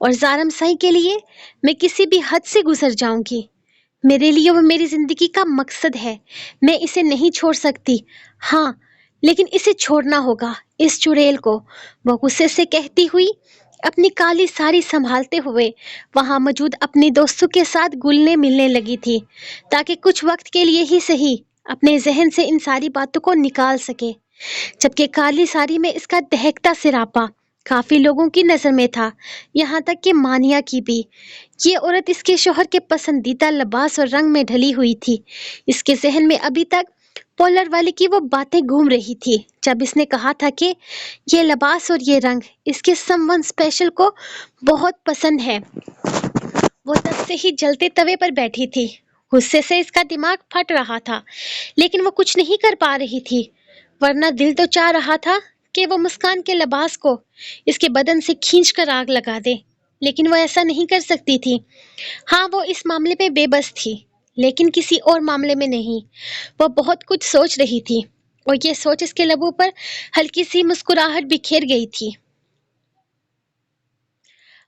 اور زارم سائی کے لیے میں کسی بھی حد سے گزر جاؤں گی۔ میرے لیے وہ میری زندگی کا مقصد ہے، میں اسے نہیں چھوڑ سکتی۔ ہاں لیکن اسے چھوڑنا ہوگا، اس چڑیل کو، وہ غصے سے کہتی ہوئی اپنی کالی ساڑی سنبھالتے ہوئے وہاں موجود اپنے دوستوں کے ساتھ گلنے ملنے لگی تھی تاکہ کچھ وقت کے لیے ہی صحیح اپنے ذہن سے ان ساری باتوں کو نکال سکے۔ جبکہ کالی ساڑی میں اس کا دہکتا سراپا کافی لوگوں کی نظر میں تھا، یہاں تک کہ مانیہ کی بھی۔ یہ عورت اس کے شوہر کے پسندیدہ لباس اور رنگ میں ڈھلی ہوئی تھی۔ اس کے ذہن میں ابھی تک پولر والے کی وہ باتیں گھوم رہی تھی جب اس نے کہا تھا کہ یہ لباس اور یہ رنگ اس کے سم ون اسپیشل کو بہت پسند ہے۔ وہ تب سے ہی جلتے توے پر بیٹھی تھی، غصے سے اس کا دماغ پھٹ رہا تھا، لیکن وہ کچھ نہیں کر پا رہی تھی، ورنہ دل تو چاہ رہا تھا کہ وہ مسکان کے لباس کو اس کے بدن سے کھینچ کر آگ لگا دے، لیکن وہ ایسا نہیں کر سکتی تھی۔ ہاں وہ اس معاملے میں بے بس تھی، لیکن کسی اور معاملے میں نہیں۔ وہ بہت کچھ سوچ رہی تھی اور یہ سوچ اس کے لبوں پر ہلکی سی مسکراہٹ بکھیر گئی تھی۔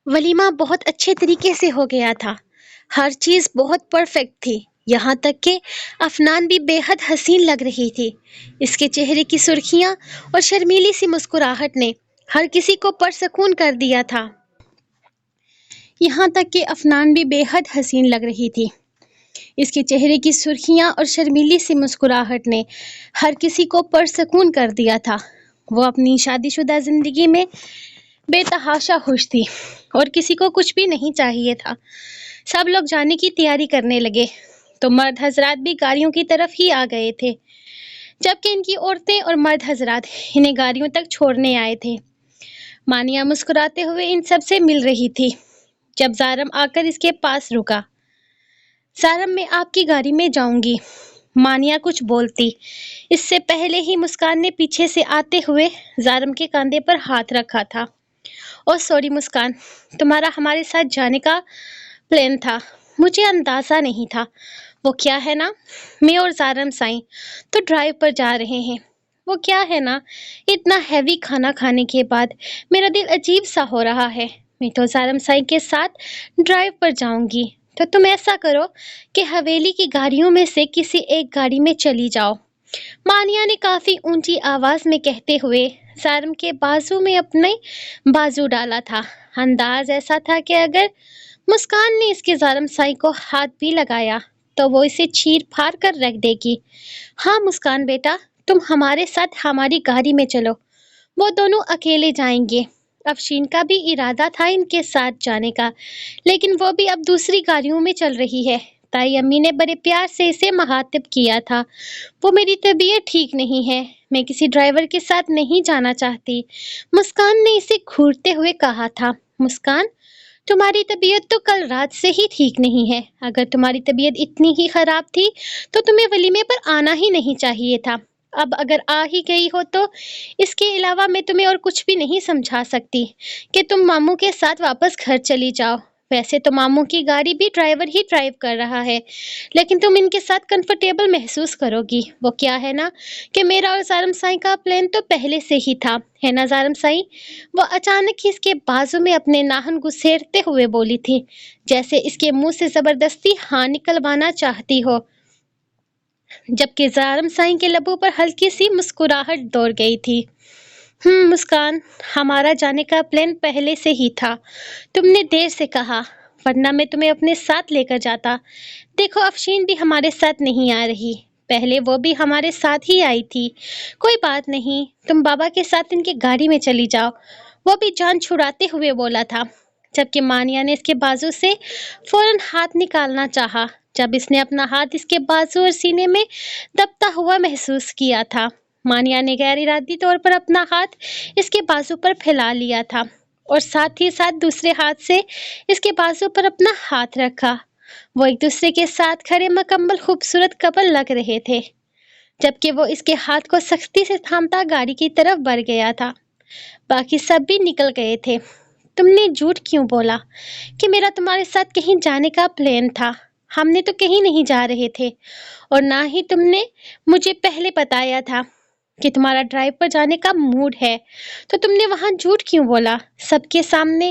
ولیمہ بہت اچھے طریقے سے ہو گیا تھا، ہر چیز بہت پرفیکٹ تھی، یہاں تک کہ افنان بھی بے حد حسین لگ رہی تھی۔ اس کے چہرے کی سرخیاں اور شرمیلی سی مسکراہٹ نے ہر کسی کو پرسکون کر دیا تھا۔ یہاں تک کہ افنان بھی بے حد حسین لگ رہی تھی۔ اس کے چہرے کی سرخیاں اور شرمیلی سی مسکراہٹ نے ہر کسی کو پرسکون کر دیا تھا۔ وہ اپنی شادی شدہ زندگی میں بے تحاشا خوش تھی اور کسی کو کچھ بھی نہیں چاہیے تھا۔ سب لوگ جانے کی تیاری کرنے لگے تو مرد حضرات بھی گاڑیوں کی طرف ہی آ گئے تھے، جبکہ ان کی عورتیں اور مرد حضرات انہیں گاڑیوں تک چھوڑنے آئے تھے۔ مانیہ مسکراتے ہوئے ان سب سے مل رہی تھی جب زارم آ کر اس کے پاس رکا۔ زارم میں آپ کی گاڑی میں جاؤں گی، مانیہ کچھ بولتی، اس سے پہلے ہی مسکان نے پیچھے سے آتے ہوئے زارم کے کاندھے پر ہاتھ رکھا تھا۔ اوہ سوری مسکان، تمہارا ہمارے ساتھ جانے کا پلان تھا، مجھے اندازہ نہیں تھا۔ وہ کیا ہے نا، میں اور زارم سائیں تو ڈرائیو پر جا رہے ہیں۔ وہ کیا ہے نا، اتنا ہیوی کھانا کھانے کے بعد میرا دل عجیب سا ہو رہا ہے۔ میں تو زارم سائیں کے ساتھ ڈرائیو پر جاؤں گی، تو تم ایسا کرو کہ حویلی کی گاڑیوں میں سے کسی ایک گاڑی میں چلی جاؤ، مانیہ نے کافی اونچی آواز میں کہتے ہوئے زارم کے بازو میں اپنے بازو ڈالا تھا۔ انداز ایسا تھا کہ اگر مسکان نے اس کے زارم سائیں کو ہاتھ بھی لگایا تو وہ اسے چیر پھاڑ کر رکھ دے گی۔ ہاں مسکان بیٹا، تم ہمارے ساتھ ہماری گاڑی میں چلو، وہ دونوں اکیلے جائیں گے۔ افشین کا بھی ارادہ تھا ان کے ساتھ جانے کا، لیکن وہ بھی اب دوسری گاڑیوں میں چل رہی ہے۔ تائی امی نے بڑے پیار سے اسے مخاطب کیا تھا، وہ میری طبیعت ٹھیک نہیں ہے، میں کسی ڈرائیور کے ساتھ نہیں جانا چاہتی، مسکان نے اسے گھورتے ہوئے کہا تھا۔ مسکان، تمہاری طبیعت تو کل رات سے ہی ٹھیک نہیں ہے، اگر تمہاری طبیعت اتنی ہی خراب تھی تو تمہیں ولیمے پر آنا ہی نہیں چاہیے تھا۔ اب اگر آ ہی گئی ہو تو اس کے علاوہ میں تمہیں اور کچھ بھی نہیں سمجھا سکتی کہ تم ماموں کے ساتھ واپس گھر چلی جاؤ۔ ویسے تو ماموں کی گاڑی بھی ڈرائیور ہی ڈرائیو کر رہا ہے، لیکن تم ان کے ساتھ کنفرٹیبل محسوس کرو گی۔ وہ کیا ہے نا کہ میرا اور زارم سائیں کا پلان تو پہلے سے ہی تھا، ہے نا زارم سائیں؟ وہ اچانک ہی اس کے بازو میں اپنے ناخن گھسیٹتے ہوئے بولی تھی، جیسے اس کے منہ سے زبردستی ہاں نکلوانا چاہتی ہو۔ جبکہ زارم سائیں کے لبوں پر ہلکی سی مسکراہٹ دوڑ گئی تھی۔ مسکان، ہمارا جانے کا پلان پہلے سے ہی تھا، تم نے دیر سے کہا، ورنہ میں تمہیں اپنے ساتھ لے کر جاتا۔ دیکھو افشین بھی ہمارے ساتھ نہیں آ رہی، پہلے وہ بھی ہمارے ساتھ ہی آئی تھی، کوئی بات نہیں، تم بابا کے ساتھ ان کی گاڑی میں چلی جاؤ، وہ بھی جان چھڑاتے ہوئے بولا تھا۔ جبکہ مانیہ نے اس کے بازو سے فوراً ہاتھ نکالنا چاہا جب اس نے اپنا ہاتھ اس کے بازو اور سینے میں دبتا ہوا محسوس کیا تھا۔ مانیہ نے غیر ارادی طور پر اپنا ہاتھ اس کے بازو پر پھیلا لیا تھا اور ساتھ ہی ساتھ دوسرے ہاتھ سے اس کے بازو پر اپنا ہاتھ رکھا۔ وہ ایک دوسرے کے ساتھ کھڑے مکمل خوبصورت کپل لگ رہے تھے، جبکہ وہ اس کے ہاتھ کو سختی سے تھامتا گاڑی کی طرف بڑھ گیا تھا۔ باقی سب بھی نکل گئے تھے۔ تم نے جھوٹ کیوں بولا کہ میرا تمہارے ساتھ کہیں جانے کا پلان تھا؟ ہم نے تو کہیں نہیں جا رہے تھے، اور نہ ہی تم نے مجھے پہلے بتایا تھا کہ تمہارا ڈرائیو پر جانے کا موڈ ہے، تو تم نے وہاں جھوٹ کیوں بولا سب کے سامنے؟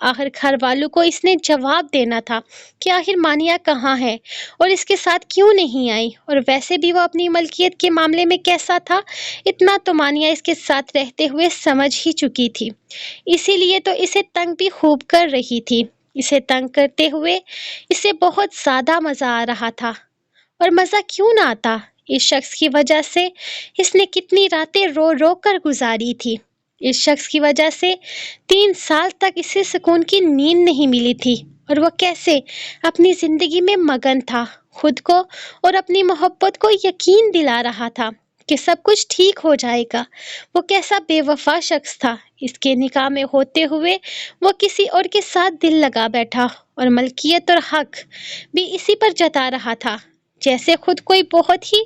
آخر گھر والوں کو اس نے جواب دینا تھا کہ آخر مانیہ کہاں ہے اور اس کے ساتھ کیوں نہیں آئی، اور ویسے بھی وہ اپنی ملکیت کے معاملے میں کیسا تھا اتنا تو مانیہ اس کے ساتھ رہتے ہوئے سمجھ ہی چکی تھی، اسی لیے تو اسے تنگ بھی خوب کر رہی تھی۔ اسے تنگ کرتے ہوئے اسے بہت زیادہ مزہ آ رہا تھا، اور مزہ کیوں نہ آتا، اس شخص کی وجہ سے اس نے کتنی راتیں رو رو کر گزاری تھی۔ اس شخص کی وجہ سے 3 سال تک اسے سکون کی نیند نہیں ملی تھی، اور وہ کیسے اپنی زندگی میں مگن تھا، خود کو اور اپنی محبت کو یقین دلا رہا تھا کہ سب کچھ ٹھیک ہو جائے گا۔ وہ کیسا بے وفا شخص تھا، اس کے نکاح میں ہوتے ہوئے وہ کسی اور کے ساتھ دل لگا بیٹھا، اور ملکیت اور حق بھی اسی پر جتا رہا تھا، جیسے خود کوئی بہت ہی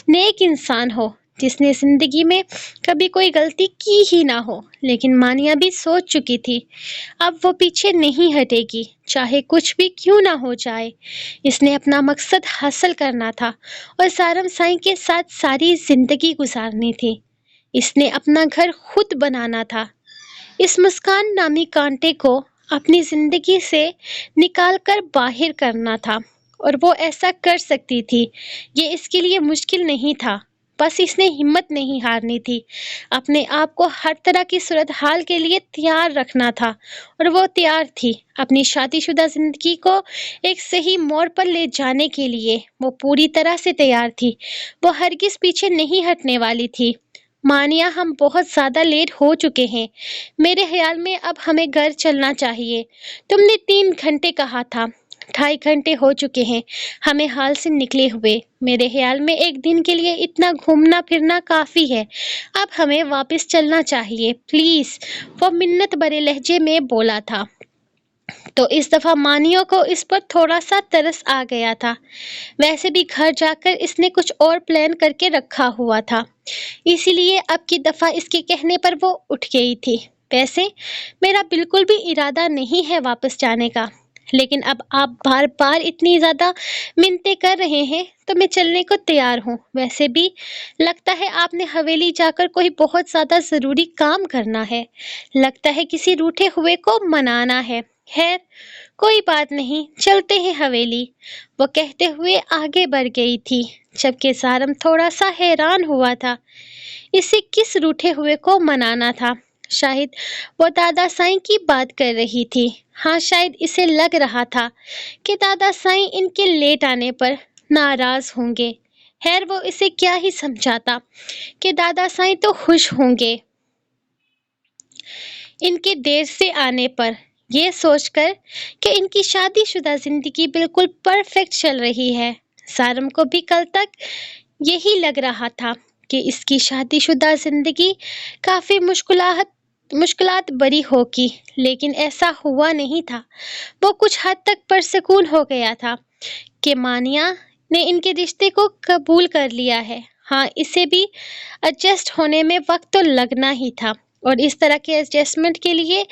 نیک انسان ہو جس نے زندگی میں کبھی کوئی غلطی کی ہی نہ ہو۔ لیکن مانیہ بھی سوچ چکی تھی اب وہ پیچھے نہیں ہٹے گی، چاہے کچھ بھی کیوں نہ ہو جائے۔ اس نے اپنا مقصد حاصل کرنا تھا اور سارم سائیں کے ساتھ ساری زندگی گزارنی تھی۔ اس نے اپنا گھر خود بنانا تھا، اس مسکان نامی کانٹے کو اپنی زندگی سے نکال کر باہر کرنا تھا، اور وہ ایسا کر سکتی تھی۔ یہ اس کے لیے مشکل نہیں تھا، بس اس نے ہمت نہیں ہارنی تھی، اپنے آپ کو ہر طرح کی صورتحال کے لیے تیار رکھنا تھا، اور وہ تیار تھی اپنی شادی شدہ زندگی کو ایک صحیح موڑ پر لے جانے کے لیے۔ وہ پوری طرح سے تیار تھی، وہ ہرگز پیچھے نہیں ہٹنے والی تھی۔ مانیہ، ہم بہت زیادہ لیٹ ہو چکے ہیں، میرے خیال میں اب ہمیں گھر چلنا چاہیے۔ تم نے 3 گھنٹے کہا تھا، 2.5 گھنٹے ہو چکے ہیں ہمیں حال سے نکلے ہوئے۔ میرے خیال میں ایک دن کے لیے اتنا گھومنا پھرنا کافی ہے، اب ہمیں واپس چلنا چاہیے پلیز، وہ منت بھرے لہجے میں بولا تھا۔ تو اس دفعہ مانیہ کو اس پر تھوڑا سا ترس آ گیا تھا، ویسے بھی گھر جا کر اس نے کچھ اور پلان کر کے رکھا ہوا تھا، اسی لیے اب کی دفعہ اس کے کہنے پر وہ اٹھ گئی تھی۔ ویسے میرا بالکل بھی ارادہ نہیں ہے واپس جانے کا، لیکن اب آپ بار بار اتنی زیادہ منتیں کر رہے ہیں تو میں چلنے کو تیار ہوں۔ ویسے بھی لگتا ہے آپ نے حویلی جا کر کوئی بہت زیادہ ضروری کام کرنا ہے، لگتا ہے کسی روٹھے ہوئے کو منانا ہے۔ خیر کوئی بات نہیں، چلتے ہیں حویلی، وہ کہتے ہوئے آگے بڑھ گئی تھی، جبکہ سارم تھوڑا سا حیران ہوا تھا اسے کس روٹھے ہوئے کو منانا تھا۔ شاید وہ دادا سائیں کی بات کر رہی تھی، ہاں شاید اسے لگ رہا تھا کہ دادا سائیں ان کے لیٹ آنے پر ناراض ہوں گے۔ خیر وہ اسے کیا ہی سمجھاتا کہ دادا سائیں تو خوش ہوں گے ان کے دیر سے آنے پر، یہ سوچ کر کہ ان کی شادی شدہ زندگی بالکل پرفیکٹ چل رہی ہے۔ سارم کو بھی کل تک یہی لگ رہا تھا کہ اس کی شادی شدہ زندگی کافی مشکلات بری ہوگی، لیکن ایسا ہوا نہیں تھا۔ وہ کچھ حد تک پرسکون ہو گیا تھا کہ مانیہ نے ان کے رشتے کو قبول کر لیا ہے۔ ہاں اسے بھی ایڈجسٹ ہونے میں وقت تو لگنا ہی تھا، اور اس طرح کے ایڈجسٹمنٹ کے لیے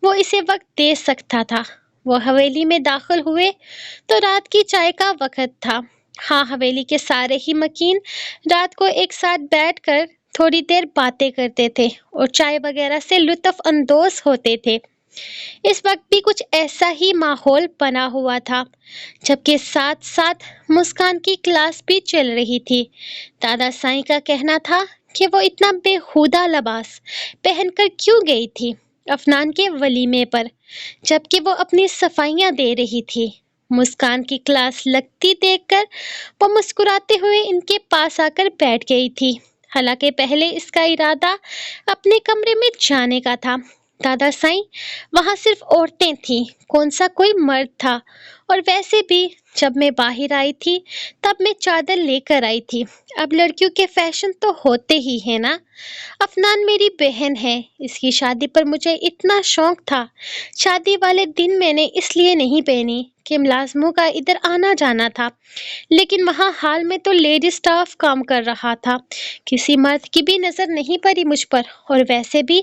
وہ اسے وقت دے سکتا تھا۔ وہ حویلی میں داخل ہوئے تو رات کی چائے کا وقت تھا۔ ہاں حویلی کے سارے ہی مکین رات کو ایک ساتھ بیٹھ کر تھوڑی دیر باتیں کرتے تھے اور چائے وغیرہ سے لطف اندوز ہوتے تھے۔ اس وقت بھی کچھ ایسا ہی ماحول بنا ہوا تھا، جبکہ ساتھ ساتھ مسکان کی کلاس بھی چل رہی تھی۔ دادا سائیں کا کہنا تھا کہ وہ اتنا بےہودہ لباس پہن کر کیوں گئی تھی افنان کے ولیمے پر، جبکہ وہ اپنی صفائیاں دے رہی تھی۔ مسکان کی کلاس لگتی دیکھ کر وہ مسکراتے ہوئے ان کے پاس آ کر بیٹھ گئی تھی، حالانکہ پہلے اس کا ارادہ اپنے کمرے میں جانے کا تھا۔ دادا سائیں وہاں صرف عورتیں تھیں، کون سا کوئی مرد تھا، اور ویسے بھی جب میں باہر آئی تھی تب میں چادر لے کر آئی تھی، اب لڑکیوں کے فیشن تو ہوتے ہی ہیں نا۔ افنان میری بہن ہے، اس کی شادی پر مجھے اتنا شوق تھا، شادی والے دن میں نے اس لیے نہیں پہنی کہ ملازموں کا ادھر آنا جانا تھا، لیکن وہاں حال میں تو لیڈی سٹاف کام کر رہا تھا، کسی مرد کی بھی نظر نہیں پڑی مجھ پر، اور ویسے بھی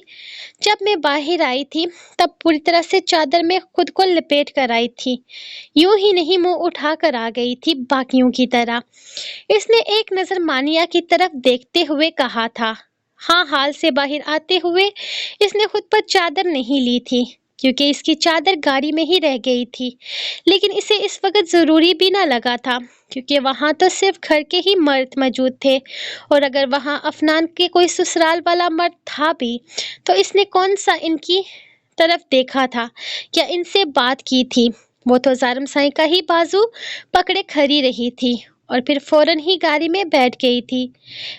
جب میں باہر آئی تھی تب پوری طرح سے چادر میں خود کو لپیٹ کر آئی تھی، یوں ہی نہیں منہ اٹھا کر آ گئی تھی باقیوں کی طرح۔ اس نے ایک نظر مانیہ کی طرف دیکھتے ہوئے کہا تھا۔ ہاں حال سے باہر آتے ہوئے اس نے خود پر چادر نہیں لی تھی، کیونکہ اس کی چادر گاڑی میں ہی رہ گئی تھی، لیکن اسے اس وقت ضروری بھی نہ لگا تھا کیونکہ وہاں تو صرف گھر کے ہی مرد موجود تھے، اور اگر وہاں افنان کے کوئی سسرال والا مرد تھا بھی تو اس نے کون سا ان کی طرف دیکھا تھا یا ان سے بات کی تھی؟ وہ تو زارم سائیں کا ہی بازو پکڑے کھڑی رہی تھی اور پھر فوراً ہی گاڑی میں بیٹھ گئی تھی۔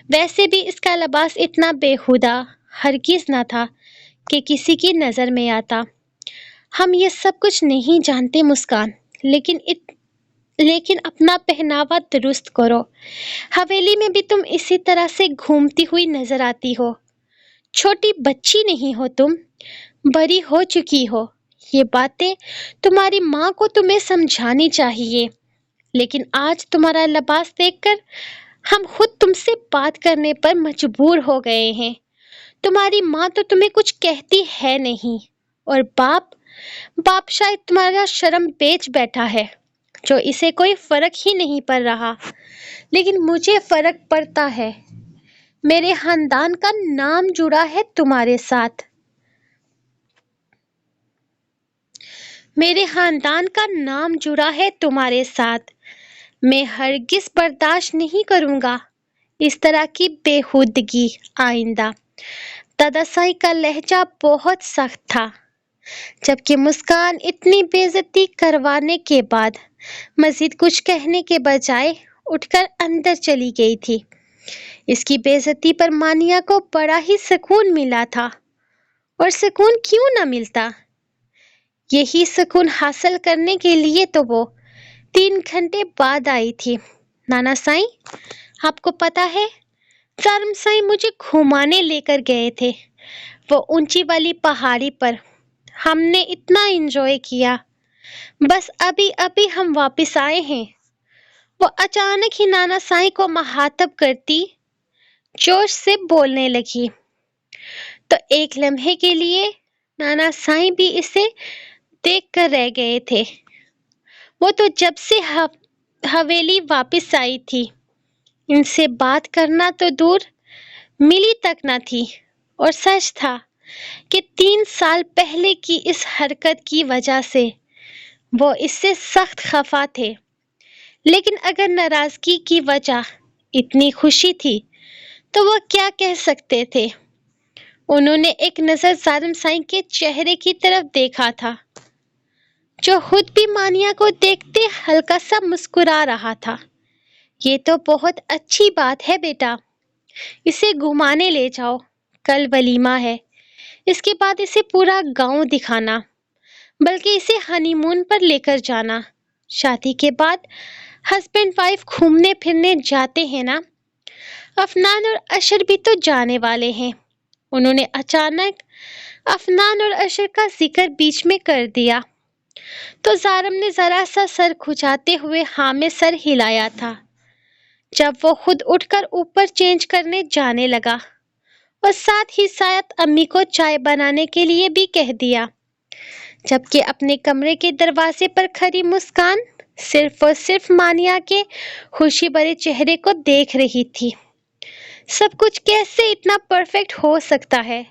ویسے بھی اس کا لباس اتنا بےہودہ ہرگز نہ تھا کہ کسی کی نظر میں آتا۔ ہم یہ سب کچھ نہیں جانتے مسکان، لیکن اپنا پہناوا درست کرو۔ حویلی میں بھی تم اسی طرح سے گھومتی ہوئی نظر آتی ہو۔ چھوٹی بچی نہیں ہو تم، بڑی ہو چکی ہو۔ یہ باتیں تمہاری ماں کو تمہیں سمجھانی چاہیے، لیکن آج تمہارا لباس دیکھ کر ہم خود تم سے بات کرنے پر مجبور ہو گئے ہیں۔ تمہاری ماں تو تمہیں کچھ کہتی ہے نہیں، اور باپ شاید تمہارا شرم بیچ بیٹھا ہے، جو اسے کوئی فرق ہی نہیں پڑ رہا، لیکن مجھے فرق پڑتا ہے۔ میرے خاندان کا نام جڑا ہے تمہارے ساتھ۔ میرے خاندان کا نام جڑا ہے تمہارے ساتھ۔ میں ہرگز برداشت نہیں کروں گا اس طرح کی بےہودگی آئندہ۔ دادا سائی کا لہجہ بہت سخت تھا، جبکہ مسکان اتنی بے عزتی کروانے کے بعد مزید کچھ کہنے کے بجائے اٹھ کر اندر چلی گئی تھی۔ اس کی بے عزتی پر مانیہ کو بڑا ہی سکون ملا تھا، اور سکون کیوں نہ ملتا؟ یہی سکون حاصل کرنے کے لیے تو وہ 3 گھنٹے بعد آئی تھی۔ نانا سائیں، آپ کو پتا ہے، زارم سائیں مجھے گھمانے لے کر گئے تھے وہ اونچی والی پہاڑی پر۔ ہم نے اتنا انجوائے کیا، بس ابھی ہم واپس آئے ہیں۔ وہ اچانک ہی نانا سائیں کو مخاطب کرتی جوش سے بولنے لگی، تو ایک لمحے کے لیے نانا سائیں بھی اسے دیکھ کر رہ گئے تھے۔ وہ تو جب سے حویلی واپس آئی تھی، ان سے بات کرنا تو دور ملی تک نہ تھی، اور سچ تھا کہ 3 سال پہلے کی اس حرکت کی وجہ سے وہ اس سے سخت خفا تھے، لیکن اگر ناراضگی کی وجہ اتنی خوشی تھی تو وہ کیا کہہ سکتے تھے؟ انہوں نے ایک نظر زارم سائیں کے چہرے کی طرف دیکھا تھا، جو خود بھی مانیہ کو دیکھتے ہلکا سا مسکرا رہا تھا۔ یہ تو بہت اچھی بات ہے بیٹا، اسے گھمانے لے جاؤ، کل ولیمہ ہے، اس کے بعد اسے پورا گاؤں دکھانا، بلکہ اسے ہنی مون پر لے کر جانا۔ شادی کے بعد ہسبینڈ وائف گھومنے پھرنے جاتے ہیں نا۔ افنان اور اشر بھی تو جانے والے ہیں۔ انہوں نے اچانک افنان اور اشر کا ذکر بیچ میں کر دیا تو زارم نے ذرا سا سر کھجاتے ہوئے ہاں میں سر ہلایا تھا، جب وہ خود اٹھ کر اوپر چینج کرنے جانے لگا، اور ساتھ ہی ساتھ امی کو چائے بنانے کے لیے بھی کہہ دیا، جبکہ اپنے کمرے کے دروازے پر کھڑی مسکان صرف اور صرف مانیہ کے خوشی بھرے چہرے کو دیکھ رہی تھی۔ سب کچھ کیسے اتنا پرفیکٹ ہو سکتا ہے؟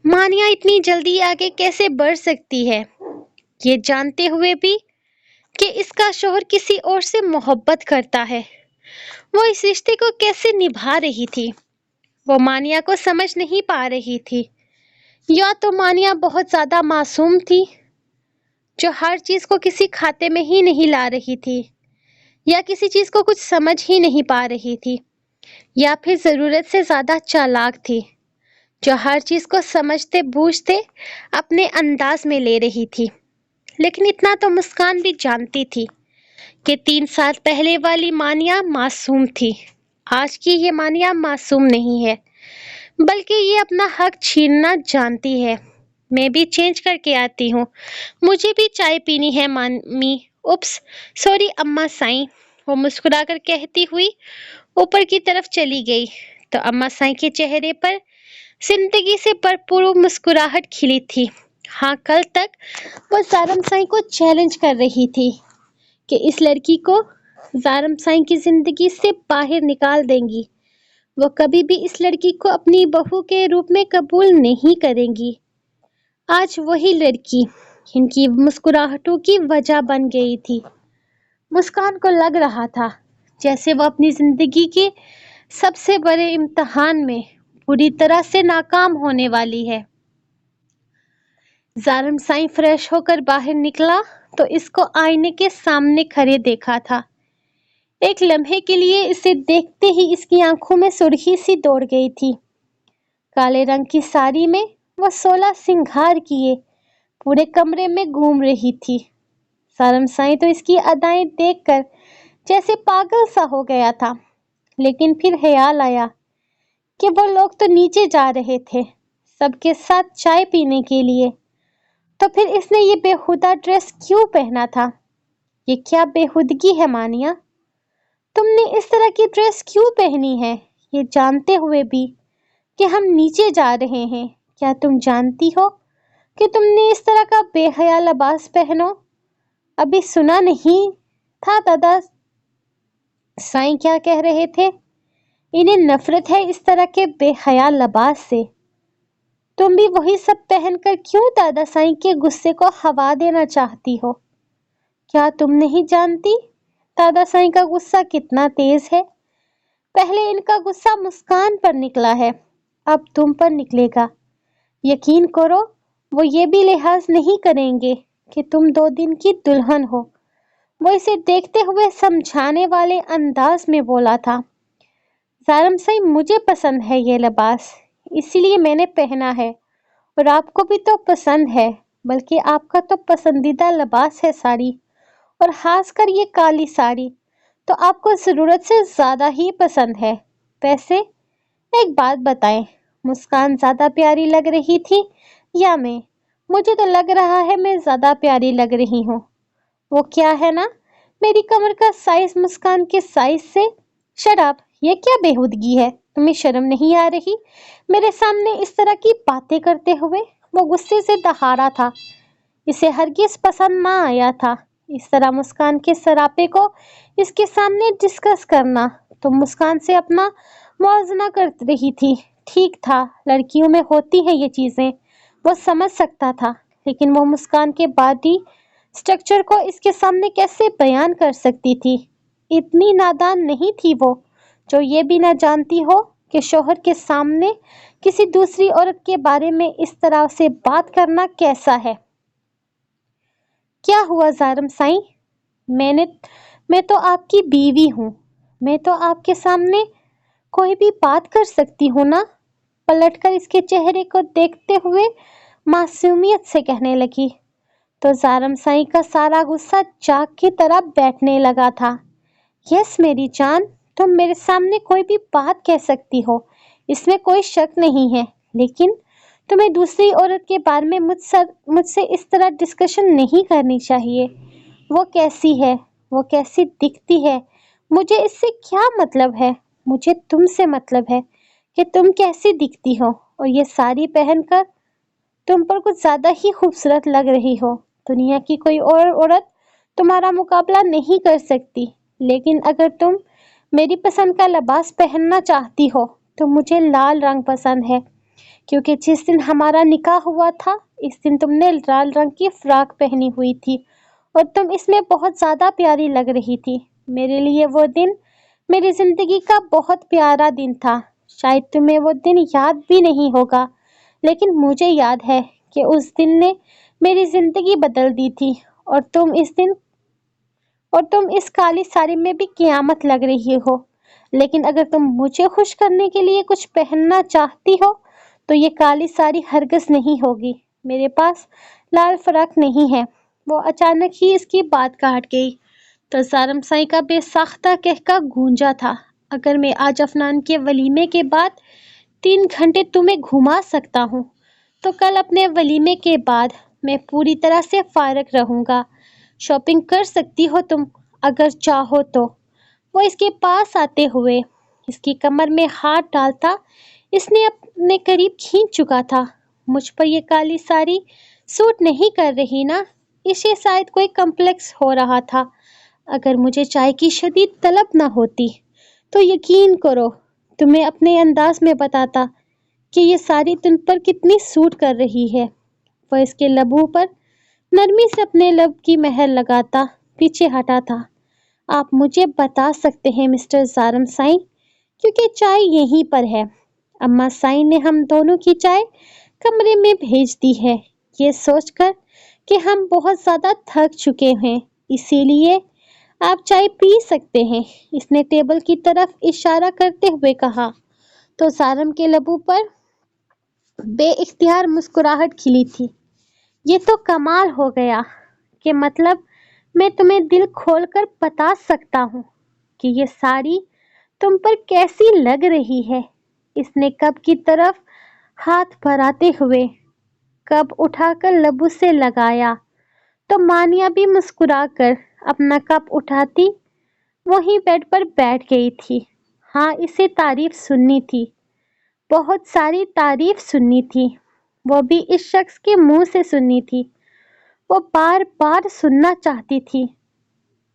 مانیہ اتنی جلدی آگے کیسے بڑھ سکتی ہے، یہ جانتے ہوئے بھی کہ اس کا شوہر کسی اور سے محبت کرتا ہے؟ وہ اس رشتے کو کیسے نبھا رہی تھی؟ وہ مانیہ کو سمجھ نہیں پا رہی تھی۔ یا تو مانیہ بہت زیادہ معصوم تھی، جو ہر چیز کو کسی کھاتے میں ہی نہیں لا رہی تھی، یا کسی چیز کو کچھ سمجھ ہی نہیں پا رہی تھی، یا پھر ضرورت سے زیادہ چالاک تھی، جو ہر چیز کو سمجھتے بوجھتے اپنے انداز میں لے رہی تھی۔ لیکن اتنا تو مسکان بھی جانتی تھی کہ 3 سال پہلے والی مانیہ معصوم تھی، آج کی یہ مانیہ معصوم نہیں ہے، بلکہ یہ اپنا حق چھیننا جانتی ہے۔ میں بھی چینج کر کے آتی ہوں، مجھے بھی چائے پینی ہے مامی۔ اوپس سوری اماں سائیں، وہ مسکرا کر کہتی ہوئی اوپر کی طرف چلی گئی، تو اماں سائیں کے چہرے پر زندگی سے بھرپور مسکراہٹ کھلی تھی۔ ہاں، کل تک وہ زارم سائیں کو چیلنج کر رہی تھی کہ اس لڑکی کو زارم سائیں کی زندگی سے باہر نکال دیں گی، وہ کبھی بھی اس لڑکی کو اپنی بہو کے روپ میں قبول نہیں کریں گی۔ آج وہی لڑکی ان کی مسکراہٹوں کی وجہ بن گئی تھی۔ مسکان کو لگ رہا تھا جیسے وہ اپنی زندگی کے سب سے بڑے امتحان میں پوری طرح سے ناکام ہونے والی ہے۔ ظالم سائیں فریش ہو کر باہر نکلا تو اس کو آئینے کے سامنے کھڑے دیکھا تھا۔ ایک لمحے کے لیے اسے دیکھتے ہی اس کی آنکھوں میں سرخی سی دوڑ گئی تھی۔ کالے رنگ کی ساڑی میں وہ 16 سنگھار کیے پورے کمرے میں گھوم رہی تھی۔ ظالم سائیں تو اس کی ادائیں دیکھ کر جیسے پاگل سا ہو گیا تھا، لیکن پھر خیال آیا کہ وہ لوگ تو نیچے جا رہے تھے سب کے ساتھ چائے پینے کے لیے، تو پھر اس نے یہ بےہودہ ڈریس کیوں پہنا تھا؟ یہ کیا بےہودگی ہے مانیہ؟ تم نے اس طرح کی ڈریس کیوں پہنی ہے یہ جانتے ہوئے بھی کہ ہم نیچے جا رہے ہیں؟ کیا تم جانتی ہو کہ تم نے اس طرح کا بے حیا لباس پہنو؟ ابھی سنا نہیں تھا دادا سائیں کیا کہہ رہے تھے؟ انہیں نفرت ہے اس طرح کے بے حیا لباس سے۔ تم بھی وہی سب پہن کر کیوں دادا سائیں کے غصے کو ہوا دینا چاہتی ہو؟ کیا تم نہیں جانتی دادا سائیں کا غصہ کتنا تیز ہے؟ پہلے ان کا غصہ مسکان پر نکلا ہے، اب تم پر نکلے گا۔ یقین کرو وہ یہ بھی لحاظ نہیں کریں گے کہ تم 2 دن کی دلہن ہو۔ وہ اسے دیکھتے ہوئے سمجھانے والے انداز میں بولا تھا، ظالم سائیں مجھے پسند ہے یہ لباس، اسی لیے میں نے پہنا ہے، اور آپ کو بھی تو پسند ہے، بلکہ آپ کا تو پسندیدہ لباس ہے ساڑی، اور خاص کر یہ کالی ساڑی تو آپ کو ضرورت سے زیادہ ہی پسند ہے۔ ویسے ایک بات بتائیں، مسکان زیادہ پیاری لگ رہی تھی یا میں؟ مجھے تو لگ رہا ہے میں زیادہ پیاری لگ رہی ہوں۔ وہ کیا ہے نا، میری کمر کا سائز مسکان کے سائز سے۔ شٹ اپ، یہ کیا بےہودگی ہے؟ تمہیں شرم نہیں آ رہی میرے سامنے اس طرح کی باتیں کرتے ہوئے؟ وہ غصے سے دہاڑا تھا، اسے ہرگز پسند نہ آیا تھا اس طرح مسکان کے سراپے کو اس کے سامنے ڈسکس کرنا۔ تم مسکان سے اپنا موازنہ کر رہی تھی، ٹھیک تھا، لڑکیوں میں ہوتی ہیں یہ چیزیں، وہ سمجھ سکتا تھا، لیکن وہ مسکان کے باڈی سٹرکچر کو اس کے سامنے کیسے بیان کر سکتی تھی؟ اتنی نادان نہیں تھی وہ جو یہ بھی نہ جانتی ہو کہ شوہر کے سامنے کسی دوسری عورت کے بارے میں اس طرح سے بات کرنا کیسا ہے۔ کیا ہوا ظالم سائیں؟ میں تو آپ کی بیوی ہوں، میں تو آپ کے سامنے کوئی بھی بات کر سکتی ہوں نا؟ پلٹ کر اس کے چہرے کو دیکھتے ہوئے معصومیت سے کہنے لگی۔ تو ظالم سائیں کا سارا غصہ چاک کی طرح بیٹھنے لگا تھا۔ یس میری جان، تم میرے سامنے کوئی بھی بات کہہ سکتی ہو، اس میں کوئی شک نہیں ہے، لیکن تمہیں دوسری عورت کے بارے میں مجھ سے اس طرح ڈسکشن نہیں کرنی چاہیے۔ وہ کیسی ہے، وہ کیسی دکھتی ہے، مجھے اس سے کیا مطلب ہے؟ مجھے تم سے مطلب ہے کہ تم کیسی دکھتی ہو، اور یہ ساڑی پہن کر تم پر کچھ زیادہ ہی خوبصورت لگ رہی ہو۔ دنیا کی کوئی اور عورت تمہارا مقابلہ نہیں کر سکتی، لیکن اگر تم میری پسند کا لباس پہننا چاہتی ہو تو مجھے لال رنگ پسند ہے، کیونکہ جس دن ہمارا نکاح ہوا تھا اس دن تم نے لال رنگ کی فراک پہنی ہوئی تھی اور تم اس میں بہت زیادہ پیاری لگ رہی تھی۔ میرے لیے وہ دن میری زندگی کا بہت پیارا دن تھا۔ شاید تمہیں وہ دن یاد بھی نہیں ہوگا، لیکن مجھے یاد ہے کہ اس دن نے میری زندگی بدل دی تھی، اور تم اس کالی ساڑی میں بھی قیامت لگ رہی ہو۔ لیکن اگر تم مجھے خوش کرنے کے لیے کچھ پہننا چاہتی ہو تو یہ کالی ساڑی ہرگز نہیں ہوگی۔ میرے پاس لال فراق نہیں ہے۔ وہ اچانک ہی اس کی بات کاٹ گئی تو ظالم سائیں کا بے ساختہ قہقہ گونجا تھا۔ اگر میں آج افنان کے ولیمے کے بعد 3 گھنٹے تمہیں گھما سکتا ہوں تو کل اپنے ولیمے کے بعد میں پوری طرح سے فارغ رہوں گا۔ شاپنگ کر سکتی ہو تم اگر چاہو تو۔ وہ اس کے پاس آتے ہوئے اس کی کمر میں ہاتھ ڈالتا اس نے اپنے قریب کھینچ چکا تھا۔ مجھ پر یہ کالی ساڑی سوٹ نہیں کر رہی نا؟ اسے شاید کوئی کمپلیکس ہو رہا تھا۔ اگر مجھے چائے کی شدید طلب نہ ہوتی تو یقین کرو تمہیں اپنے انداز میں بتاتا کہ یہ ساڑی تم پر کتنی سوٹ کر رہی ہے۔ وہ اس کے لبوں پر نرمی سے اپنے لب کی مہر لگاتا پیچھے ہٹا تھا۔ آپ مجھے بتا سکتے ہیں مسٹر زارم سائیں، کیونکہ چائے یہیں پر ہے۔ اماں سائیں نے ہم دونوں کی چائے کمرے میں بھیج دی ہے، یہ سوچ کر کہ ہم بہت زیادہ تھک چکے ہیں، اسی لیے آپ چائے پی سکتے ہیں، اس نے ٹیبل کی طرف اشارہ کرتے ہوئے کہا۔ تو زارم کے لبوں پر بے اختیار مسکراہٹ کھلی تھی۔ یہ تو کمال ہو گیا کہ مطلب میں تمہیں دل کھول کر بتا سکتا ہوں کہ یہ ساڑی تم پر کیسی لگ رہی ہے۔ اس نے کپ کی طرف ہاتھ بڑھاتے ہوئے کپ اٹھا کر لبوں سے لگایا تو مانیہ بھی مسکرا کر اپنا کپ اٹھاتی وہیں بیڈ پر بیٹھ گئی تھی۔ ہاں، اسے تعریف سننی تھی، بہت ساری تعریف سننی تھی، وہ بھی اس شخص کے منہ سے سننی تھی۔ وہ بار بار سننا چاہتی تھی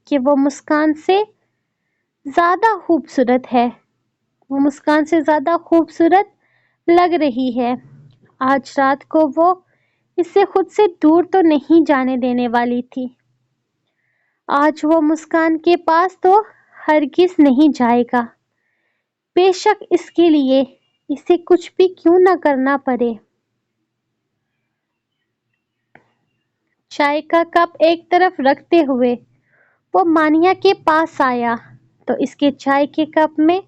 کہ وہ مسکان سے زیادہ خوبصورت ہے، وہ مسکان سے زیادہ خوبصورت لگ رہی ہے۔ آج رات کو وہ اسے خود سے دور تو نہیں جانے دینے والی تھی۔ آج وہ مسکان کے پاس تو ہرگز نہیں جائے گا، بے شک اس کے لیے اسے کچھ بھی کیوں نہ کرنا پڑے۔ چائے کا کپ ایک طرف رکھتے ہوئے وہ مانیہ کے پاس آیا تو اس کے چائے کے کپ میں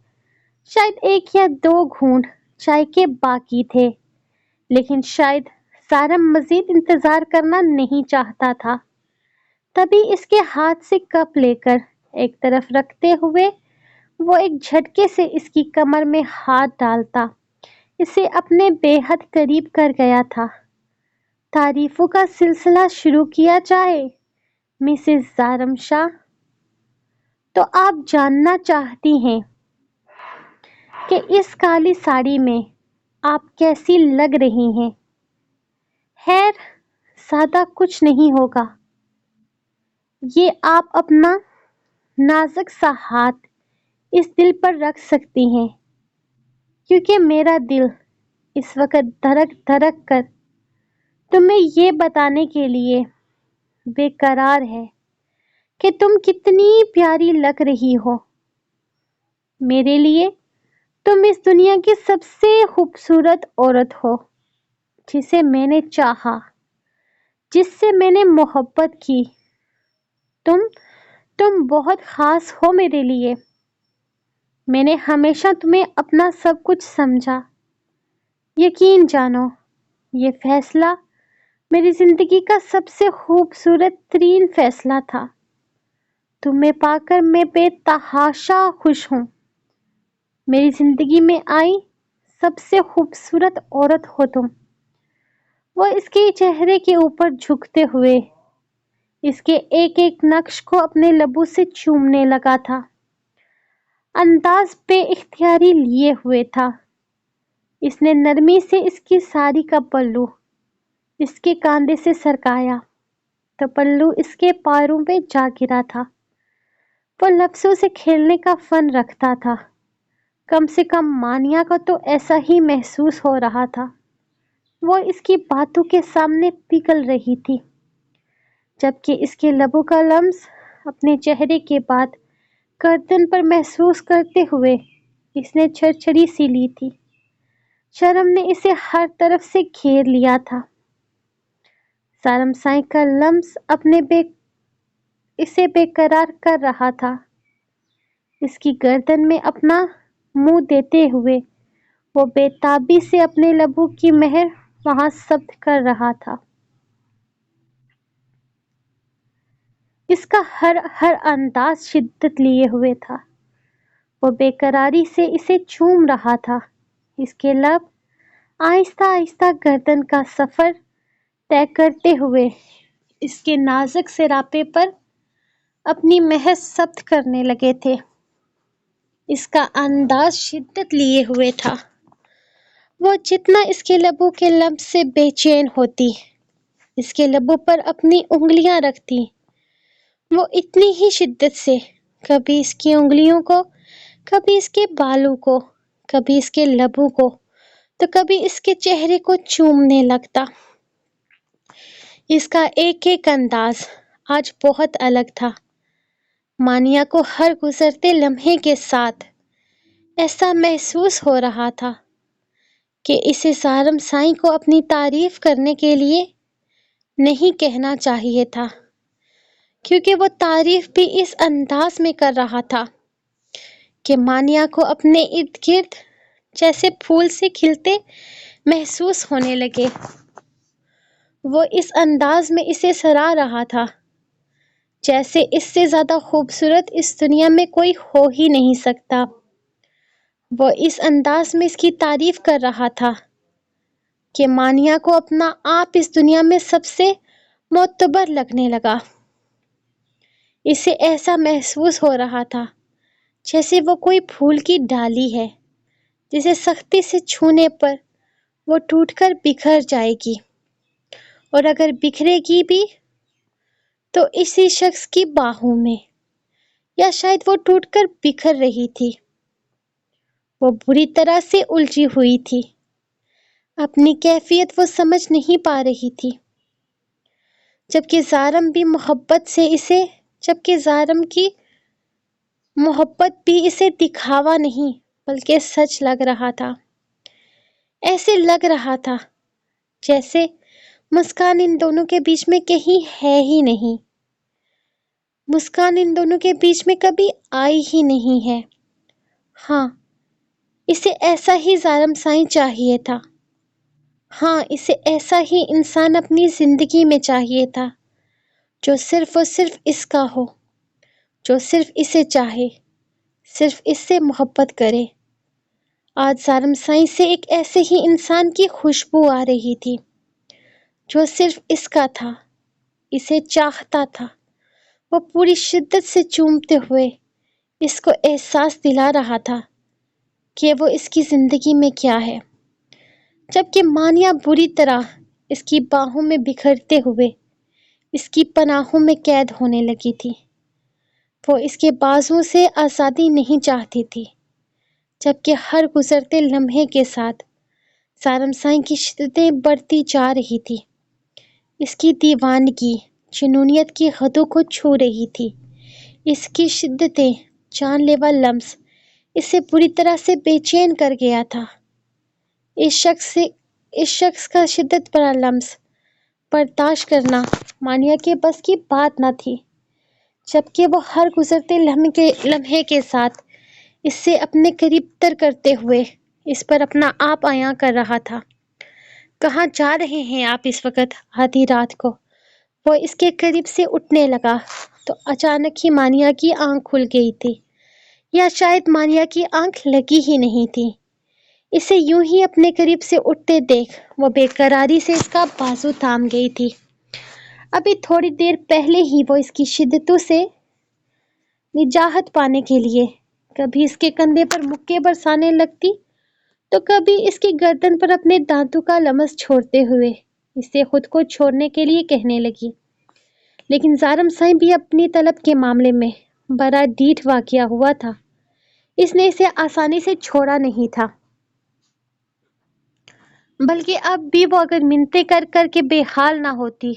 شاید 1 یا 2 گھونٹ چائے کے باقی تھے، لیکن شاید زارم مزید انتظار کرنا نہیں چاہتا تھا۔ تبھی اس کے ہاتھ سے کپ لے کر ایک طرف رکھتے ہوئے وہ ایک جھٹکے سے اس کی کمر میں ہاتھ ڈالتا اسے اپنے بے حد قریب کر گیا تھا۔ تعریفوں کا سلسلہ شروع کیا جائے مسز زارم شاہ، تو آپ جاننا چاہتی ہیں کہ اس کالی ساڑی میں آپ کیسی لگ رہی ہیں۔ خیر، زیادہ کچھ نہیں ہوگا، یہ آپ اپنا نازک سا ہاتھ اس دل پر رکھ سکتی ہیں، کیونکہ میرا دل اس وقت دھڑک دھڑک کر تمہیں یہ بتانے کے لیے بے قرار ہے کہ تم کتنی پیاری لگ رہی ہو۔ میرے لیے تم اس دنیا کی سب سے خوبصورت عورت ہو جسے میں نے چاہا، جس سے میں نے محبت کی۔ تم بہت خاص ہو میرے لیے۔ میں نے ہمیشہ تمہیں اپنا سب کچھ سمجھا۔ یقین جانو، یہ فیصلہ میری زندگی کا سب سے خوبصورت ترین فیصلہ تھا۔ تمہیں پا کر میں بے تحاشا خوش ہوں۔ میری زندگی میں آئی سب سے خوبصورت عورت ہو تم۔ وہ اس کے چہرے کے اوپر جھکتے ہوئے اس کے ایک ایک نقش کو اپنے لبوں سے چومنے لگا تھا، انداز بے اختیاری لیے ہوئے تھا۔ اس نے نرمی سے اس کی ساڑی کا پلو اس کے کاندھے سے سرکایا تو پلو اس کے پیروں پہ جا گرا تھا۔ وہ لفظوں سے کھیلنے کا فن رکھتا تھا، کم سے کم مانیہ کو تو ایسا ہی محسوس ہو رہا تھا۔ وہ اس کی باتوں کے سامنے پگھل رہی تھی، جبکہ اس کے لبوں کا لمس اپنے چہرے کے بعد گردن پر محسوس کرتے ہوئے اس نے چھڑچھڑی سی لی تھی۔ شرم نے اسے ہر طرف سے گھیر لیا تھا۔ زارم سائیں کا لمس اسے بے قرار کر رہا تھا۔ اس کی گردن میں اپنا منہ دیتے ہوئے وہ بے تابی سے اپنے لبوں کی مہر وہاں ثبت کر رہا تھا۔ اس کا ہر انداز شدت لیے ہوئے تھا۔ وہ بے قراری سے اسے چوم رہا تھا۔ اس کے لب آہستہ آہستہ گردن کا سفر طے کرتے ہوئے اس کے نازک سراپے پر اپنی مہر ثبت کرنے لگے تھے۔ اس کا انداز شدت لیے ہوئے تھا۔ وہ جتنا اس کے لبوں کے لمس سے بے چین ہوتی، اس کے لبوں پر اپنی انگلیاں رکھتی، وہ اتنی ہی شدت سے کبھی اس کی انگلیوں کو، کبھی اس کے بالوں کو، کبھی اس کے لبوں کو، تو کبھی اس کے چہرے کو چومنے لگتا۔ اس کا ایک ایک انداز آج بہت الگ تھا۔ مانیہ کو ہر گزرتے لمحے کے ساتھ ایسا محسوس ہو رہا تھا کہ اسے زارم سائیں کو اپنی تعریف کرنے کے لیے نہیں کہنا چاہیے تھا، کیونکہ وہ تعریف بھی اس انداز میں کر رہا تھا کہ مانیہ کو اپنے ارد گرد جیسے پھول سے کھلتے محسوس ہونے لگے۔ وہ اس انداز میں اسے سراہ رہا تھا جیسے اس سے زیادہ خوبصورت اس دنیا میں کوئی ہو ہی نہیں سکتا۔ وہ اس انداز میں اس کی تعریف کر رہا تھا کہ مانیہ کو اپنا آپ اس دنیا میں سب سے معتبر لگنے لگا۔ اسے ایسا محسوس ہو رہا تھا جیسے وہ کوئی پھول کی ڈالی ہے جسے سختی سے چھونے پر وہ ٹوٹ کر بکھر جائے گی، اور اگر بکھرے گی بھی تو اسی شخص کی باہوں میں، یا شاید وہ ٹوٹ کر بکھر رہی تھی۔ وہ بری طرح سے الجھی ہوئی تھی، اپنی کیفیت وہ سمجھ نہیں پا رہی تھی، جبکہ زارم کی محبت بھی اسے دکھاوا نہیں بلکہ سچ لگ رہا تھا۔ ایسے لگ رہا تھا جیسے مسکان ان دونوں کے بیچ میں کہیں ہے ہی نہیں، مسکان ان دونوں کے بیچ میں کبھی آئی ہی نہیں ہے۔ ہاں، اسے ایسا ہی زارم سائیں چاہیے تھا۔ ہاں، اسے ایسا ہی انسان اپنی زندگی میں چاہیے تھا جو صرف اور صرف اس کا ہو، جو صرف اسے چاہے، صرف اس سے محبت کرے۔ آج زارم سائیں سے ایک ایسے ہی انسان کی خوشبو آ رہی تھی جو صرف اس کا تھا، اسے چاہتا تھا۔ وہ پوری شدت سے چومتے ہوئے اس کو احساس دلا رہا تھا کہ وہ اس کی زندگی میں کیا ہے، جبکہ مانیہ بری طرح اس کی باہوں میں بکھرتے ہوئے اس کی پناہوں میں قید ہونے لگی تھی۔ وہ اس کے بازوؤں سے آزادی نہیں چاہتی تھی، جبکہ ہر گزرتے لمحے کے ساتھ زارم سائیں کی شدتیں بڑھتی جا رہی تھی۔ اس کی دیوانگی جنونیت کی حدوں کو چھو رہی تھی۔ اس کی شدتیں جان لیوا لمس اسے بری طرح سے بے چین کر گیا تھا۔ اس شخص کا شدت بھرا لمس برداشت کرنا مانیہ کے بس کی بات نہ تھی، جبکہ وہ ہر گزرتے لمحے کے ساتھ اس سے اپنے قریب تر کرتے ہوئے اس پر اپنا آپ عیاں کر رہا تھا۔ کہاں جا رہے ہیں آپ اس وقت آدھی رات کو؟ وہ اس کے قریب سے اٹھنے لگا تو اچانک ہی مانیہ کی آنکھ کھل گئی تھی، یا شاید مانیہ کی آنکھ لگی ہی نہیں تھی۔ اسے یوں ہی اپنے قریب سے اٹھتے دیکھ وہ بے قراری سے اس کا بازو تھام گئی تھی۔ ابھی تھوڑی دیر پہلے ہی وہ اس کی شدتوں سے نجات پانے کے لیے کبھی اس کے کندھے پر مکے برسانے لگتی تو کبھی اس کی گردن پر اپنے دانتوں کا لمس چھوڑتے ہوئے اسے خود کو چھوڑنے کے لیے کہنے لگی، لیکن زارم سائیں بھی اپنی طلب کے معاملے میں بڑا ڈھیٹ واقع ہوا تھا۔ اس نے اسے آسانی سے چھوڑا نہیں تھا، بلکہ اب بھی وہ اگر منتیں کر کر کے بے حال نہ ہوتی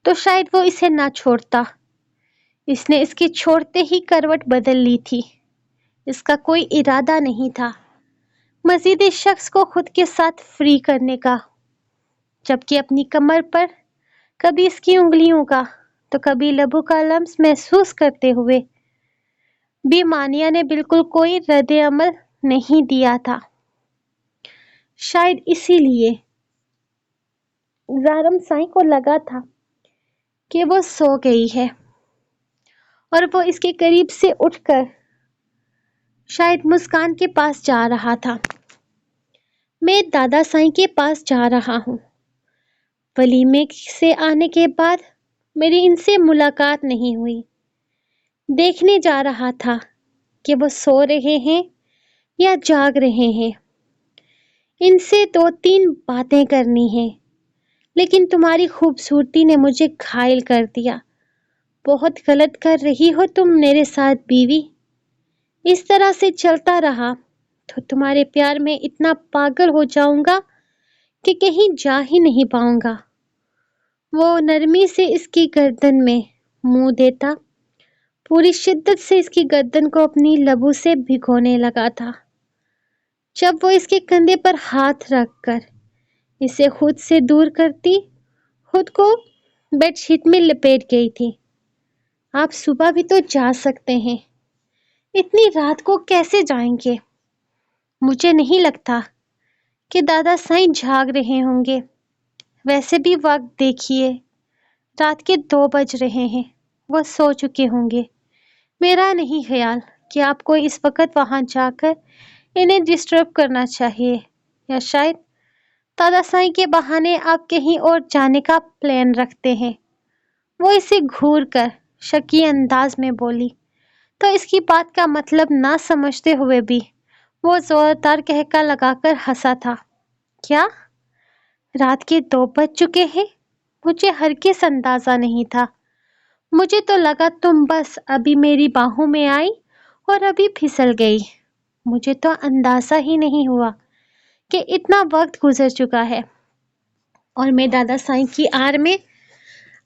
تو شاید وہ اسے نہ چھوڑتا۔ اس نے اس کی چھوڑتے ہی کروٹ بدل لی تھی۔ اس کا کوئی ارادہ نہیں تھا مزید اس شخص کو خود کے ساتھ فری کرنے کا، جبکہ اپنی کمر پر کبھی اس کی انگلیوں کا تو کبھی لبوں کا لمس محسوس کرتے ہوئے بھی مانیہ نے بالکل کوئی رد عمل نہیں دیا تھا۔ شاید اسی لیے زارم سائیں کو لگا تھا کہ وہ سو گئی ہے، اور وہ اس کے قریب سے اٹھ کر شاید مسکان کے پاس جا رہا تھا۔ میں دادا سائیں کے پاس جا رہا ہوں۔ ولیمے سے آنے کے بعد میری ان سے ملاقات نہیں ہوئی۔ دیکھنے جا رہا تھا کہ وہ سو رہے ہیں یا جاگ رہے ہیں۔ ان سے 2-3 باتیں کرنی ہیں، لیکن تمہاری خوبصورتی نے مجھے گھائل کر دیا۔ بہت غلط کر رہی ہو تم میرے ساتھ بیوی۔ اس طرح سے چلتا رہا تو تمہارے پیار میں اتنا پاگل ہو جاؤں گا کہ کہیں جا ہی نہیں پاؤں گا۔ وہ نرمی سے اس کی گردن میں منہ دیتا، پوری شدت سے اس کی گردن کو اپنی لبوں سے بھگونے لگا تھا۔ جب وہ اس کے کندھے پر ہاتھ رکھ کر اسے خود سے دور کرتی، خود کو بیڈ شیٹ میں لپیٹ گئی تھی۔ آپ صبح بھی تو جا سکتے ہیں، اتنی رات کو کیسے جائیں گے؟ مجھے نہیں لگتا کہ دادا سائیں جھاگ رہے ہوں گے۔ ویسے بھی وقت دیکھیے، رات کے 2 بج رہے ہیں، وہ سو چکے ہوں گے۔ میرا نہیں خیال کہ آپ کو اس وقت وہاں جا کر انہیں ڈسٹرب کرنا چاہیے، یا شاید دادا سائیں کے بہانے آپ کہیں اور جانے کا پلان رکھتے ہیں۔ وہ اسے گھور کر شکی انداز میں بولی، تو اس کی بات کا مطلب نہ سمجھتے ہوئے بھی وہ زوردار کہکا لگا کر ہنسا تھا۔ کیا؟ رات کے 2 بج چکے ہیں؟ مجھے ہرگز اندازہ نہیں تھا۔ مجھے تو لگا تم بس ابھی میری باہوں میں آئی اور ابھی پھسل گئی۔ مجھے تو اندازہ ہی نہیں ہوا کہ اتنا وقت گزر چکا ہے، اور میں دادا سائیں کی آڑ میں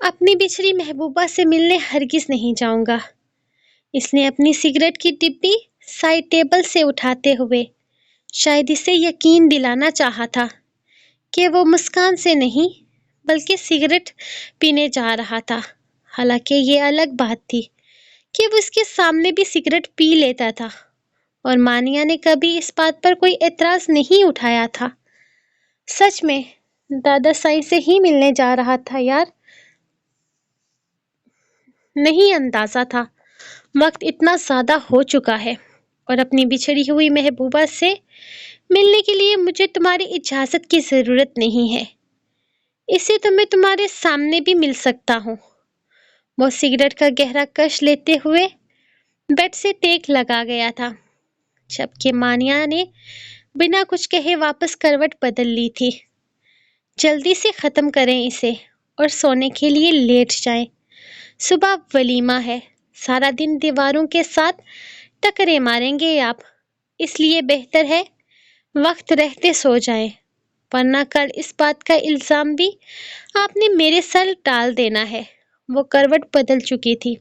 اپنی بچھڑی محبوبہ سے ملنے ہرگز نہیں جاؤں گا۔ اس نے اپنی سگریٹ کی ڈبی سائڈ ٹیبل سے اٹھاتے ہوئے شاید اسے یقین دلانا چاہا تھا کہ وہ مسکان سے نہیں بلکہ سگریٹ پینے جا رہا تھا۔ حالانکہ یہ الگ بات تھی کہ وہ اس کے سامنے بھی سگریٹ پی لیتا تھا، اور مانیہ نے کبھی اس بات پر کوئی اعتراض نہیں اٹھایا تھا۔ سچ میں دادا سائیں سے ہی ملنے جا رہا تھا یار، نہیں اندازہ تھا وقت اتنا زیادہ ہو چکا ہے، اور اپنی بچھڑی ہوئی محبوبہ سے ملنے کے لیے مجھے تمہاری اجازت کی ضرورت نہیں ہے، اسے تو میں تمہارے سامنے بھی مل سکتا ہوں۔ وہ سگریٹ کا گہرا کش لیتے ہوئے بیڈ سے ٹیک لگا گیا تھا، جبکہ مانیہ نے بنا کچھ کہے واپس کروٹ بدل لی تھی۔ جلدی سے ختم کریں اسے اور سونے کے لیے لیٹ جائیں، صبح ولیمہ ہے، سارا دن دیواروں کے ساتھ ٹکرے ماریں گے آپ، اس لیے بہتر ہے وقت رہتے سو جائیں، ورنہ کل اس بات کا الزام بھی آپ نے میرے سر ڈال دینا ہے۔ وہ کروٹ بدل چکی تھی،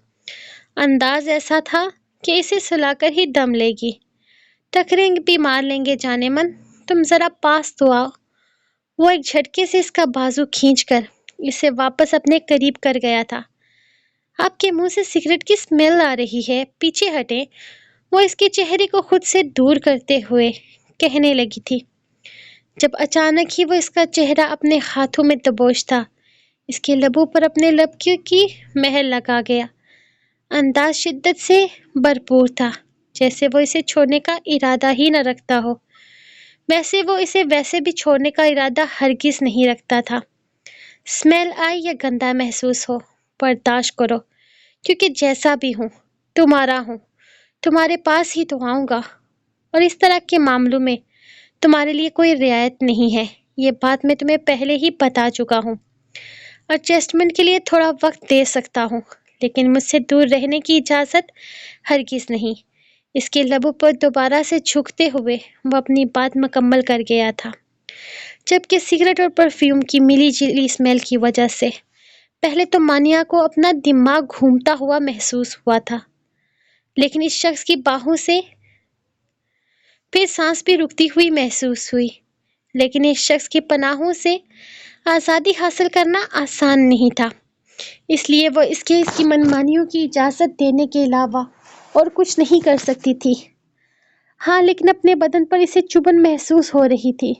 انداز ایسا تھا کہ اسے سلا کر ہی دم لے گی۔ ٹکریں بھی مار لیں گے جانے من، تم ذرا پاس تو آؤ۔ وہ ایک جھٹکے سے اس کا بازو کھینچ کر اسے واپس اپنے قریب کر گیا تھا۔ آپ کے منہ سے سگریٹ کی سمیل آ رہی ہے، پیچھے ہٹیں، وہ اس کے چہرے کو خود سے دور کرتے ہوئے کہنے لگی تھی، جب اچانک ہی وہ اس کا چہرہ اپنے ہاتھوں میں دبوچ تھا، اس کے لبوں پر اپنے لب کی مہر لگا گیا۔ انداز شدت سے بھرپور تھا، جیسے وہ اسے چھوڑنے کا ارادہ ہی نہ رکھتا ہو، ویسے وہ اسے ویسے بھی چھوڑنے کا ارادہ ہرگز نہیں رکھتا تھا۔ سمیل آئے یا گندا محسوس ہو، برداشت کرو، کیونکہ جیسا بھی ہوں تمہارا ہوں، تمہارے پاس ہی تو آؤں گا، اور اس طرح کے معاملوں میں تمہارے لیے کوئی رعایت نہیں ہے، یہ بات میں تمہیں پہلے ہی بتا چکا ہوں۔ ایڈجسٹمنٹ کے لیے تھوڑا وقت دے سکتا ہوں، لیکن مجھ سے دور رہنے کی اجازت ہرگز نہیں۔ اس کے لبوں پر دوبارہ سے جھکتے ہوئے وہ اپنی بات مکمل کر گیا تھا، جبکہ سگریٹ اور پرفیوم کی ملی جلی اسمیل کی وجہ سے پہلے تو مانیہ کو اپنا دماغ گھومتا ہوا محسوس ہوا تھا، لیکن اس شخص کی باہوں سے پھر سانس بھی رکتی ہوئی محسوس ہوئی۔ لیکن اس شخص کی پناہوں سے آزادی حاصل کرنا آسان نہیں تھا، اس لیے وہ اس کی منمانیوں کی اجازت دینے کے علاوہ اور کچھ نہیں کر سکتی تھی۔ ہاں، لیکن اپنے بدن پر اسے چبھن محسوس ہو رہی تھی۔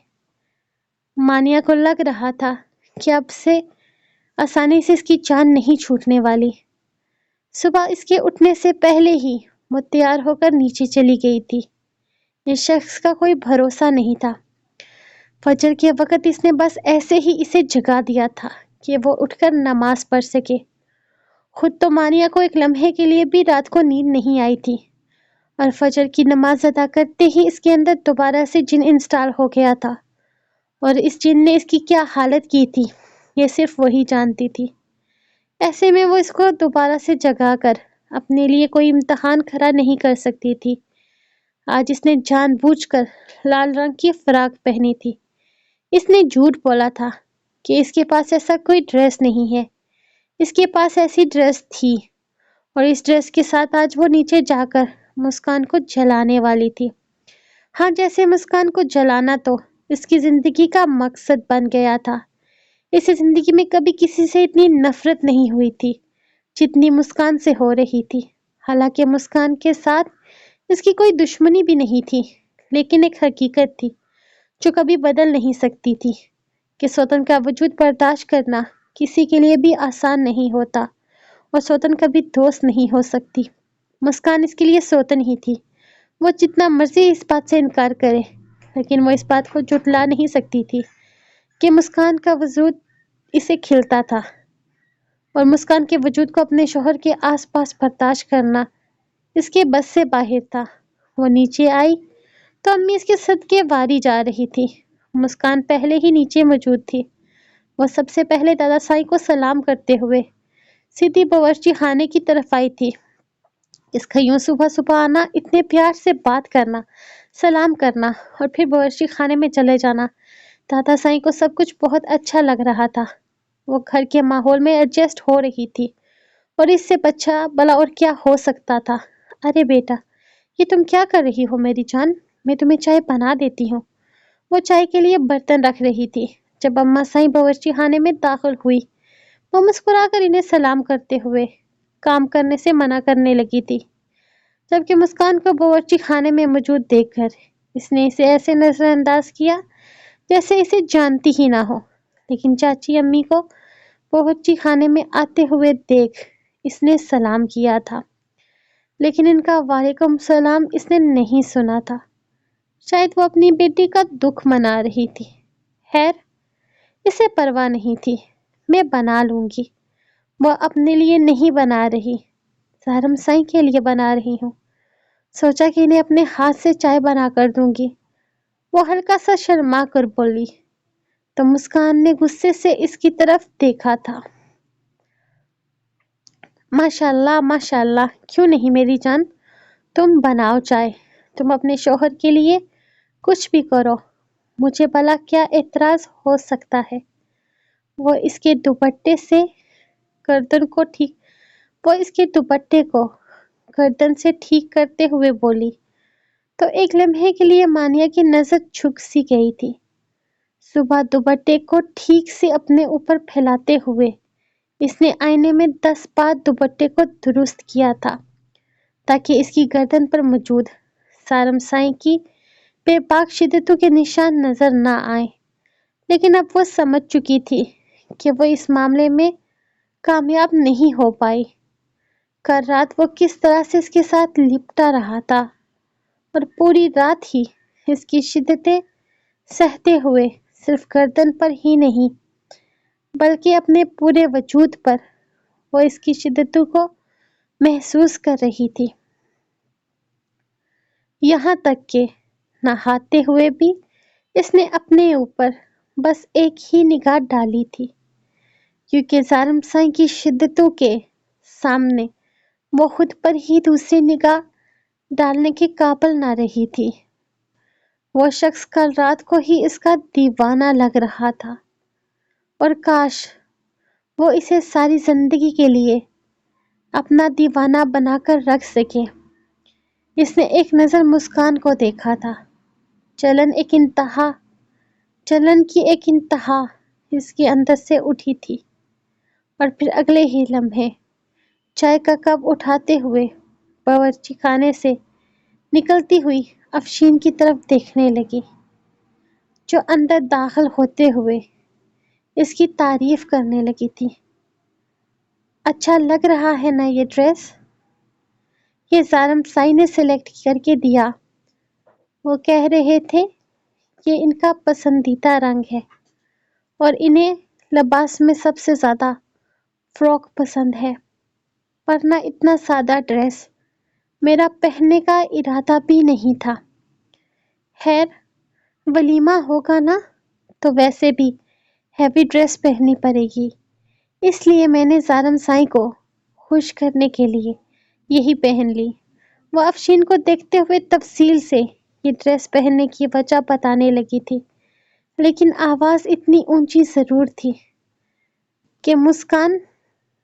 مانیہ کو لگ رہا تھا کہ اب سے آسانی سے اس کی جان نہیں چھوٹنے والی۔ صبح اس کے اٹھنے سے پہلے ہی وہ تیار ہو کر نیچے چلی گئی تھی۔ اس شخص کا کوئی بھروسہ نہیں تھا۔ فجر کے وقت اس نے بس ایسے ہی اسے جگا دیا تھا کہ وہ اٹھ کر نماز پڑھ سکے۔ خود تو مانیہ کو ایک لمحے کے لیے بھی رات کو نیند نہیں آئی تھی، اور فجر کی نماز ادا کرتے ہی اس کے اندر دوبارہ سے جن انسٹال ہو گیا تھا، اور اس جن نے اس کی کیا حالت کی تھی یہ صرف وہی جانتی تھی۔ ایسے میں وہ اس کو دوبارہ سے جگا کر اپنے لیے کوئی امتحان کھڑا نہیں کر سکتی تھی۔ آج اس نے جان بوجھ کر لال رنگ کی فراق پہنی تھی۔ اس نے جھوٹ بولا تھا کہ اس کے پاس ایسا کوئی ڈریس نہیں ہے، اس کے پاس ایسی ڈریس تھی، اور اس ڈریس کے ساتھ آج وہ نیچے جا کر مسکان کو جلانے والی تھی۔ ہاں، جیسے مسکان کو جلانا تو اس کی زندگی کا مقصد بن گیا تھا۔ اس زندگی میں کبھی کسی سے اتنی نفرت نہیں ہوئی تھی جتنی مسکان سے ہو رہی تھی۔ حالانکہ مسکان کے ساتھ اس کی کوئی دشمنی بھی نہیں تھی، لیکن ایک حقیقت تھی جو کبھی بدل نہیں سکتی تھی کہ سوتن کا وجود برداشت کرنا کسی کے لیے بھی آسان نہیں ہوتا، اور سوتن کبھی دوست نہیں ہو سکتی۔ مسکان اس کے لیے سوتن ہی تھی۔ وہ جتنا مرضی اس بات سے انکار کرے، لیکن وہ اس بات کو جھٹلا نہیں سکتی تھی کہ مسکان کا وجود اسے کھلتا تھا، اور مسکان کے وجود کو اپنے شوہر کے آس پاس برداشت کرنا اس کے بس سے باہر تھا۔ وہ نیچے آئی تو امی اس کے صدقے واری جا رہی تھی۔ مسکان پہلے ہی نیچے موجود تھی۔ وہ سب سے پہلے دادا سائی کو سلام کرتے ہوئے سیدھی باورچی خانے کی طرف آئی تھی۔ اس کا یوں صبح صبح آنا، اتنے پیار سے بات کرنا، سلام کرنا اور پھر باورچی خانے میں چلے جانا، دادا سائی کو سب کچھ بہت اچھا لگ رہا تھا۔ وہ گھر کے ماحول میں ایڈجسٹ ہو رہی تھی، اور اس سے اچھا بلا اور کیا ہو سکتا تھا۔ ارے بیٹا، یہ تم کیا کر رہی ہو میری جان؟ میں تمہیں چائے بنا دیتی ہوں۔ وہ چائے کے لیے برتن رکھ رہی تھی جب اماں سائی باورچی خانے میں داخل ہوئی۔ وہ مسکرا کر انہیں سلام کرتے ہوئے کام کرنے سے منع کرنے لگی تھی، جبکہ مسکان کو باورچی خانے میں موجود دیکھ کر اس نے اسے ایسے نظر انداز کیا جیسے اسے جانتی ہی نہ ہو۔ لیکن چاچی امی کو باورچی خانے میں آتے ہوئے دیکھ اس نے سلام کیا تھا، لیکن ان کا وعلیکم السلام اس نے نہیں سنا تھا۔ شاید وہ اپنی بیٹی کا دکھ منا رہی تھی۔ خیر، اسے پرواہ نہیں تھی، میں بنا لوں گی۔ وہ اپنے لیے نہیں بنا رہی، زارم سائی کے لیے بنا رہی ہوں۔ سوچا کہ انہیں اپنے ہاتھ سے چائے بنا کر دوں گی۔ وہ ہلکا سا شرما کر بولی تو مسکان نے غصے سے اس کی طرف دیکھا تھا۔ ماشاءاللہ ماشاءاللہ، کیوں نہیں میری جان، تم بناؤ چائے، تم اپنے شوہر کے لیے کچھ بھی کرو، مجھے بھلا کیا اعتراض ہو سکتا ہے۔ وہ اس کے دوپٹے سے گردن کو ٹھیک وہ اس کے دوپٹے کو گردن سے ٹھیک کرتے ہوئے بولی تو ایک لمحے کے لیے مانیہ کی نظر جھک سی گئی تھی۔ صبح دوپٹے کو ٹھیک سے اپنے اوپر پھیلاتے ہوئے اس نے آئینے میں 10 بار دوپٹے کو درست کیا تھا تاکہ اس کی گردن پر موجود سارم سائی کی بے باک شدتوں کے نشان نظر نہ آئیں۔ لیکن اب وہ سمجھ چکی تھی کہ وہ اس معاملے میں کامیاب نہیں ہو پائی۔ کل رات وہ کس طرح سے اس کے ساتھ لپٹا رہا تھا، اور پوری رات ہی اس کی شدتیں سہتے ہوئے صرف گردن پر ہی نہیں بلکہ اپنے پورے وجود پر وہ اس کی شدتوں کو محسوس کر رہی تھی۔ یہاں تک کہ نہاتے ہوئے بھی اس نے اپنے اوپر بس ایک ہی نگاہ ڈالی تھی، کیونکہ زارم سائی کی شدتوں کے سامنے وہ خود پر ہی دوسری نگاہ ڈالنے کے قابل نہ رہی تھی۔ وہ شخص کل رات کو ہی اس کا دیوانہ لگ رہا تھا، اور کاش وہ اسے ساری زندگی کے لیے اپنا دیوانہ بنا کر رکھ سکے۔ اس نے ایک نظر مسکان کو دیکھا تھا۔ جلن کی ایک انتہا اس کے اندر سے اٹھی تھی، اور پھر اگلے ہی لمحے چائے کا کپ اٹھاتے ہوئے باورچی خانے سے نکلتی ہوئی افشین کی طرف دیکھنے لگی، جو اندر داخل ہوتے ہوئے اس کی تعریف کرنے لگی تھی۔ اچھا لگ رہا ہے نا یہ ڈریس؟ یہ زارم سائی نے سلیکٹ کر کے دیا۔ وہ کہہ رہے تھے یہ ان کا پسندیدہ رنگ ہے، اور انہیں لباس میں سب سے زیادہ فراک پسند ہے، ورنہ اتنا سادہ ڈریس میرا پہننے کا ارادہ بھی نہیں تھا۔ خیر، ولیمہ ہوگا نا تو ویسے بھی ہیوی ڈریس پہننی پڑے گی، اس لیے میں نے زارم سائی کو خوش کرنے کے لیے یہی پہن لی۔ وہ افشین کو دیکھتے ہوئے تفصیل سے یہ ڈریس پہننے کی وجہ بتانے لگی تھی، لیکن آواز اتنی اونچی ضرور تھی کہ مسکان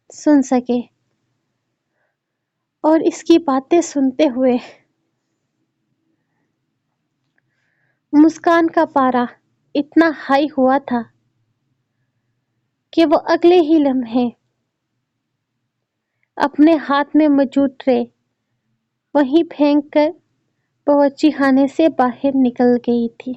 سن سکے، اور اس کی باتیں سنتے ہوئے مسکان کا پارا اتنا ہائی ہوا تھا کہ وہ اگلے ہی لمحے اپنے ہاتھ میں موجود ٹرے وہیں پھینک کر باورچی خانے سے باہر نکل گئی تھی۔